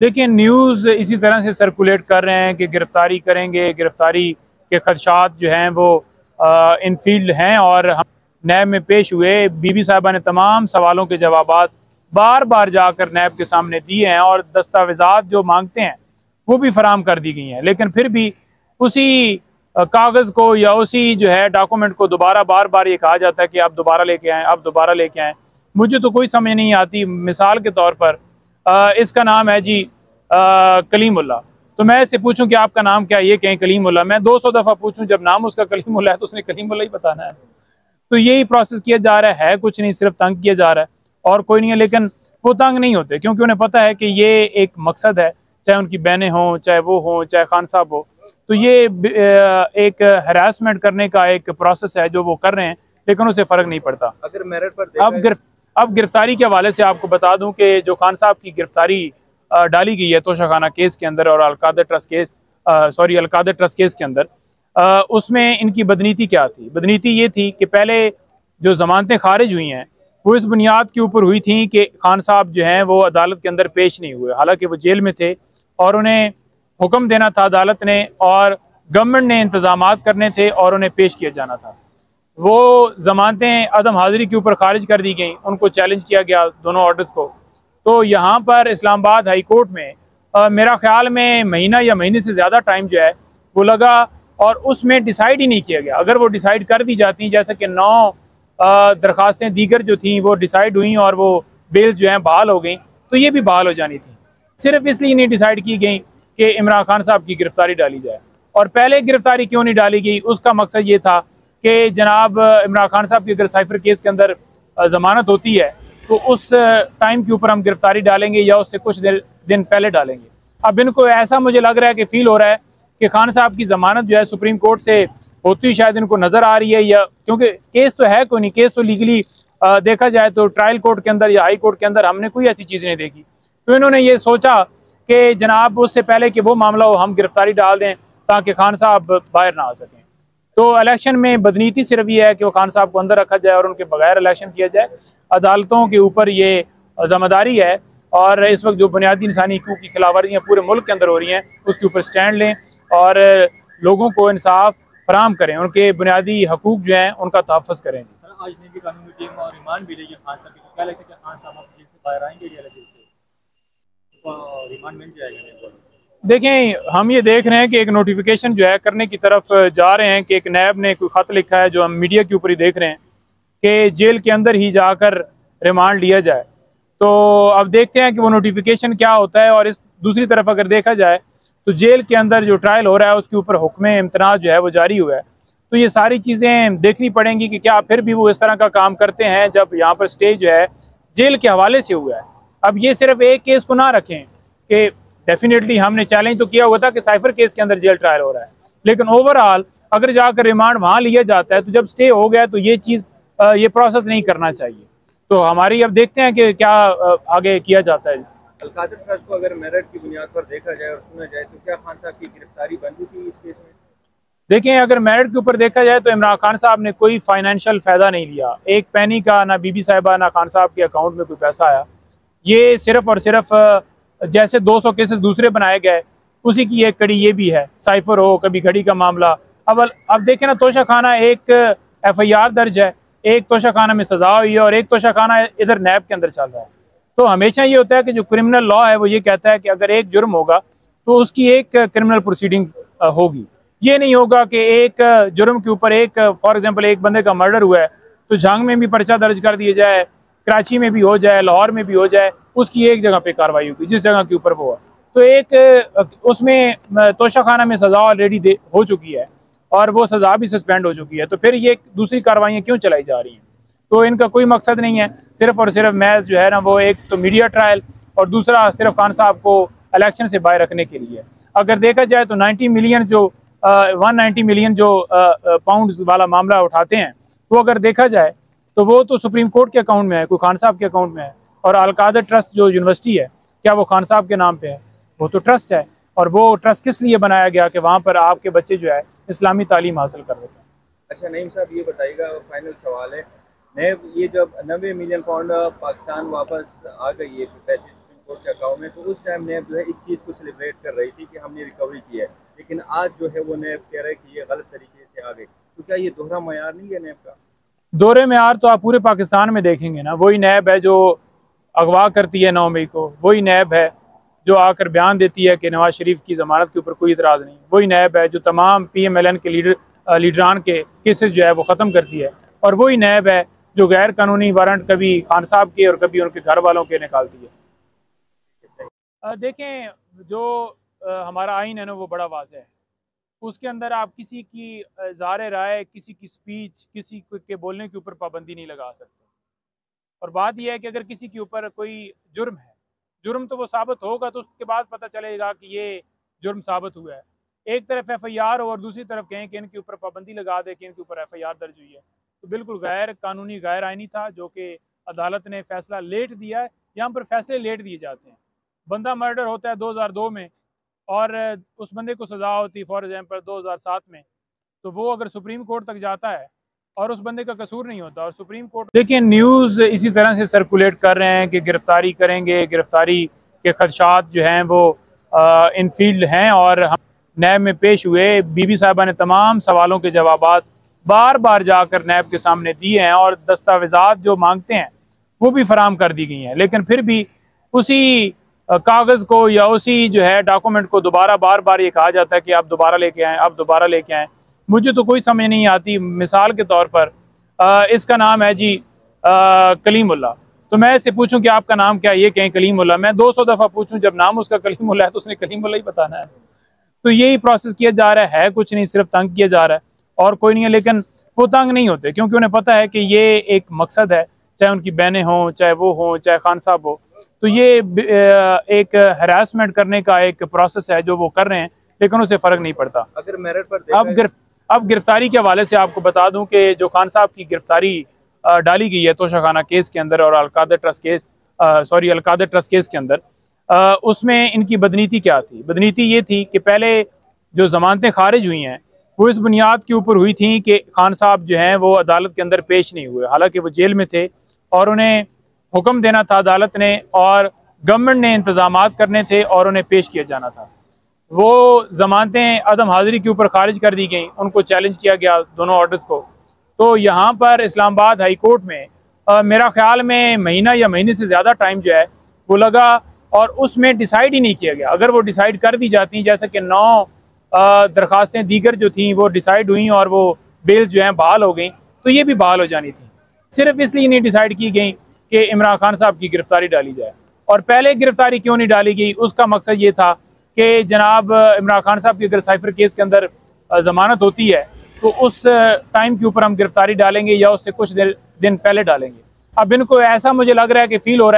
देखिए, न्यूज़ इसी तरह से सर्कुलेट कर रहे हैं कि गिरफ्तारी करेंगे, गिरफ्तारी के खदशात जो हैं वो इन फील्ड हैं। और हम नैब में पेश हुए, बीबी साहिबा ने तमाम सवालों के जवाबात बार बार जाकर नैब के सामने दिए हैं और दस्तावेज़ात जो मांगते हैं वो भी फराम कर दी गई हैं। लेकिन फिर भी उसी कागज़ को या उसी जो है डॉक्यूमेंट को दोबारा बार बार ये कहा जाता है कि आप दोबारा लेके आएँ, आप दोबारा लेके आएँ। मुझे तो कोई समझ नहीं आती। मिसाल के तौर पर इसका नाम है जी कलीमुल्ला, तो मैं इससे पूछूं कि आपका नाम क्या है, ये कहें कलीमुल्ला। मैं 200 दफ़ा पूछूं, जब नाम उसका कलीमुल्ला है तो उसने कलीमुल्ला ही बताना है। तो यही प्रोसेस किया जा रहा है, कुछ नहीं, सिर्फ तंग किया जा रहा है और कोई नहीं है। लेकिन वो तंग नहीं होते क्योंकि उन्हें पता है कि ये एक मकसद है, चाहे उनकी बहनें हों, चाहे वो हों, चाहे खान साहब हो। तो ये एक हरासमेंट करने का एक प्रोसेस है जो वो कर रहे हैं, लेकिन उसे फ़र्क नहीं पड़ता। अगर मेरिट पर अब गिरफ्तारी के हवाले से आपको बता दूं कि जो खान साहब की गिरफ्तारी डाली गई है तोशाखाना केस के अंदर और अलकादर ट्रस्ट केस के अंदर, उसमें इनकी बदनीति क्या थी? बदनीति ये थी कि पहले जो जमानतें खारिज हुई हैं वो इस बुनियाद के ऊपर हुई थी कि खान साहब जो हैं वो अदालत के अंदर पेश नहीं हुए, हालांकि वो जेल में थे और उन्हें हुक्म देना था अदालत ने और गवर्नमेंट ने इंतजामात करने थे और उन्हें पेश किया जाना था। वो जमानतें अदम हाजिरी के ऊपर खारिज कर दी गई, उनको चैलेंज किया गया दोनों ऑर्डर्स को। तो यहाँ पर इस्लामाबाद हाई कोर्ट में मेरा ख्याल में महीना या महीने से ज़्यादा टाइम जो है वो लगा और उसमें डिसाइड ही नहीं किया गया। अगर वो डिसाइड कर दी जाती, जैसे कि 9 दरखास्तें दीगर जो थी वो डिसाइड हुई और वो बेल्स जो हैं बहाल हो गई, तो ये भी बहाल हो जानी थी। सिर्फ इसलिए नहीं डिसाइड की गई कि इमरान खान साहब की गिरफ्तारी डाली जाए। और पहले गिरफ्तारी क्यों नहीं डाली गई, उसका मकसद ये था कि जनाब इमरान खान साहब की अगर साइफर केस के अंदर ज़मानत होती है तो उस टाइम के ऊपर हम गिरफ्तारी डालेंगे या उससे कुछ दिन पहले डालेंगे। अब इनको ऐसा मुझे लग रहा है कि फील हो रहा है कि खान साहब की ज़मानत जो है सुप्रीम कोर्ट से होती शायद इनको नज़र आ रही है, या क्योंकि केस तो है कोई नहीं, केस तो लीगली देखा जाए तो ट्रायल कोर्ट के अंदर या हाई कोर्ट के अंदर हमने कोई ऐसी चीज़ नहीं देखी। तो इन्होंने ये सोचा कि जनाब उससे पहले कि वो मामला हो हम गिरफ्तारी डाल दें ताकि खान साहब बाहर ना आ सकें। तो इलेक्शन में बदनीति सिर्फ ये है कि वो खान साहब को अंदर रखा जाए और उनके बगैर इलेक्शन किया जाए। अदालतों के ऊपर ये जिम्मेदारी है और इस वक्त जो बुनियादी इंसानी हकूक़ की खिलाफवर्जियाँ पूरे मुल्क के अंदर हो रही हैं उसके ऊपर स्टैंड लें और लोगों को इंसाफ फराहम करें, उनके बुनियादी हकूक़ जो हैं उनका तहफ़्फ़ुज़ करें। आज ने भी कानूनी टीम और रिमांड भी लेगी खान साहब की, क्या लगता है कि खान साहब जेल से बाहर आएंगे या जेल से रिमांड मिल जाएगा? देखें, हम ये देख रहे हैं कि एक नोटिफिकेशन जो है करने की तरफ जा रहे हैं कि एक नैब ने कोई ख़त लिखा है जो हम मीडिया के ऊपर ही देख रहे हैं कि जेल के अंदर ही जाकर रिमांड लिया जाए। तो अब देखते हैं कि वो नोटिफिकेशन क्या होता है। और इस दूसरी तरफ अगर देखा जाए तो जेल के अंदर जो ट्रायल हो रहा है उसके ऊपर हुक्म इम्तना जो है वो जारी हुआ है। तो ये सारी चीज़ें देखनी पड़ेंगी कि क्या फिर भी वो इस तरह का काम करते हैं जब यहाँ पर स्टे जो है जेल के हवाले से हुआ है। अब ये सिर्फ एक केस को ना रखें कि डेफिनेटली हमने चैलेंज तो किया हुआ था कि साइफर केस के अंदर जेल ट्रायल हो रहा है, लेकिन ओवरऑल अगर जाकर रिमांड वहाँ लिया जाता है तो जब स्टे हो गया तो ये चीज़ ये प्रोसेस नहीं करना चाहिए। तो हमारी अब देखते हैं कि क्या आगे किया जाता है। अलकादर ट्रस्ट को अगर मेरिट की बुनियाद पर देखा जाए और सुना जाए तो क्या खान साहब की गिरफ्तारी बंद थी इस केस में? देखें, अगर मेरिट के ऊपर देखा जाए तो इमरान खान साहब ने कोई फाइनेंशियल फ़ायदा नहीं लिया, एक पैनी का, ना बीबी साहिबा ना खान साहब के अकाउंट में कोई पैसा आया। ये सिर्फ और सिर्फ जैसे 200 केसेस दूसरे बनाए गए उसी की एक कड़ी ये भी है, साइफर हो, कभी घड़ी का मामला। अब देखें ना, तोशाखाना एक FIR दर्ज है, एक तोशाखाना में सज़ा हुई है और एक तोशाखाना इधर नैब के अंदर चल रहा है। तो हमेशा ये होता है कि जो क्रिमिनल लॉ है वो ये कहता है कि अगर एक जुर्म होगा तो उसकी एक क्रिमिनल प्रोसीडिंग होगी। ये नहीं होगा कि एक जुर्म के ऊपर एक, फॉर एग्जांपल एक बंदे का मर्डर हुआ है तो झांग में भी पर्चा दर्ज कर दिया जाए, कराची में भी हो जाए, लाहौर में भी हो जाए, उसकी एक जगह पे कार्रवाई होगी जिस जगह के ऊपर वो है। तो एक उसमें तोशाखाना में सज़ा ऑलरेडी हो चुकी है और वो सज़ा भी सस्पेंड हो चुकी है, तो फिर ये दूसरी कार्रवाइयाँ क्यों चलाई जा रही हैं? तो इनका कोई मकसद नहीं है, सिर्फ और सिर्फ मैच जो है ना वो एक तो मीडिया ट्रायल और दूसरा सिर्फ खान साहब को इलेक्शन से बाहर रखने के लिए। अगर देखा जाए तो 190 मिलियन जो पाउंड्स वाला मामला उठाते हैं वो अगर देखा जाए तो वो तो सुप्रीम कोर्ट के अकाउंट में है, कोई खान साहब के अकाउंट में है। और अलकादर ट्रस्ट जो यूनिवर्सिटी है क्या वो खान साहब के नाम पे है? वो तो ट्रस्ट है। और वो ट्रस्ट किस लिए बनाया गया कि वहाँ पर आपके बच्चे जो है इस्लामी तालीम हासिल कर रहे हैं। अच्छा नईम साहब, ये बताइएगा, फाइनल सवाल है, नैब ये जब 90 मिलियन पाउंड पाकिस्तान वापस आ गई है पैसे सुप्रीम कोर्ट के अकाउंट में, तो उस टाइम नैब जो है इस चीज़ को सेलिब्रेट कर रही थी कि हमने रिकवरी की है, लेकिन आज जो है वो नैब कह रहा है कि ये गलत तरीके से आ गई। तो क्या ये दोहरा मयार नहीं है नैब का? दोहरे मयार तो आप पूरे पाकिस्तान में देखेंगे ना, वही नैब है जो अगवा करती है 9 मई को, वही नैब है जो आकर बयान देती है कि नवाज शरीफ की ज़मानत के ऊपर कोई इतराज़ नहीं, वही नैब है जो तमाम PMLN के लीडरान के केसेस जो है वो ख़त्म करती है, और वही नैब है जो गैर कानूनी वारंट कभी खान साहब के और कभी उनके घर वालों के निकालती है। देखें, जो हमारा आइन है ना वो बड़ा वाज़ेह है, उसके अंदर आप किसी की इज़हार राय, किसी की स्पीच, किसी के बोलने के ऊपर पाबंदी नहीं लगा सकते। और बात यह है कि अगर किसी के ऊपर कोई जुर्म है, जुर्म तो वो साबित होगा तो उसके बाद पता चलेगा कि ये जुर्म साबित हुआ है। एक तरफ FIR हो और दूसरी तरफ कहें कि इनके ऊपर पाबंदी लगा दे कि इनके ऊपर FIR दर्ज हुई है, तो बिल्कुल गैर कानूनी, गैर आइनी था, जो कि अदालत ने फैसला लेट दिया है। यहाँ पर फैसले लेट दिए जाते हैं। बंदा मर्डर होता है 2002 में और उस बंदे को सज़ा होती है फॉर एग्जाम्पल 2007 में, तो वो अगर सुप्रीम कोर्ट तक जाता है और उस बंदे का कसूर नहीं होता और सुप्रीम कोर्ट, देखिए न्यूज़ इसी तरह से सर्कुलेट कर रहे हैं कि गिरफ्तारी करेंगे, गिरफ्तारी के खदशात जो हैं वो इन फील्ड हैं, और हम नैब में पेश हुए, बीबी साहिबा ने तमाम सवालों के जवाबात बार बार जाकर नैब के सामने दिए हैं और दस्तावेज़ात जो मांगते हैं वो भी फराम कर दी गई हैं, लेकिन फिर भी उसी कागज़ को या उसी जो है डॉक्यूमेंट को दोबारा बार बार ये कहा जाता है कि आप दोबारा लेके आएँ, आप दोबारा लेके आएँ। मुझे तो कोई समझ नहीं आती। मिसाल के तौर पर इसका नाम है जी कलीमुल्लाह, तो मैं इससे पूछूं कि आपका नाम क्या है, ये कहें कलीमुल्लाह, मैं 200 दफ़ा पूछूं, जब नाम उसका कलीमुल्लाह है तो उसने कलीमुल्लाह ही बताना है। तो यही प्रोसेस किया जा रहा है, कुछ नहीं, सिर्फ तंग किया जा रहा है और कोई नहीं है। लेकिन वो तंग नहीं होते क्योंकि उन्हें पता है कि ये एक मकसद है, चाहे उनकी बहनें हों, चाहे वो हों, चाहे खान साहब हो, तो ये एक हरासमेंट करने का एक प्रोसेस है जो वो कर रहे हैं, लेकिन उसे फ़र्क नहीं पड़ता। अगर मेरिट पर अब गिरफ्तारी के हवाले से आपको बता दूं कि जो खान साहब की गिरफ्तारी डाली गई है तोशाखाना केस के अंदर और अलकादर ट्रस्ट केस के अंदर, उसमें इनकी बदनीति क्या थी? बदनीति ये थी कि पहले जो ज़मानतें खारिज हुई हैं वो इस बुनियाद के ऊपर हुई थी कि खान साहब जो हैं वो अदालत के अंदर पेश नहीं हुए, हालांकि वो जेल में थे और उन्हें हुक्म देना था अदालत ने और गवर्नमेंट ने इंतजामात करने थे और उन्हें पेश किया जाना था। वो ज़मानतें अदम हाजिरी के ऊपर खारिज कर दी गई, उनको चैलेंज किया गया दोनों ऑर्डर्स को। तो यहाँ पर इस्लामाबाद हाई कोर्ट में मेरा ख्याल में महीना या महीने से ज़्यादा टाइम जो है वो लगा और उसमें डिसाइड ही नहीं किया गया। अगर वो डिसाइड कर दी जाती, जैसे कि 9 दरखास्तें दीगर जो थी वो डिसाइड हुई और वो बेल्स जो हैं बहाल हो गई, तो ये भी बहाल हो जानी थी। सिर्फ इसलिए नहीं डिसाइड की गई कि इमरान खान साहब की गिरफ्तारी डाली जाए। और पहले गिरफ्तारी क्यों नहीं डाली गई, उसका मकसद ये था कि जनाब इमरान खान साहब की अगर साइफर केस के अंदर ज़मानत होती है तो उस टाइम के ऊपर हम गिरफ्तारी डालेंगे या उससे कुछ दिन पहले डालेंगे। अब इनको ऐसा मुझे लग रहा है कि फील हो रहा है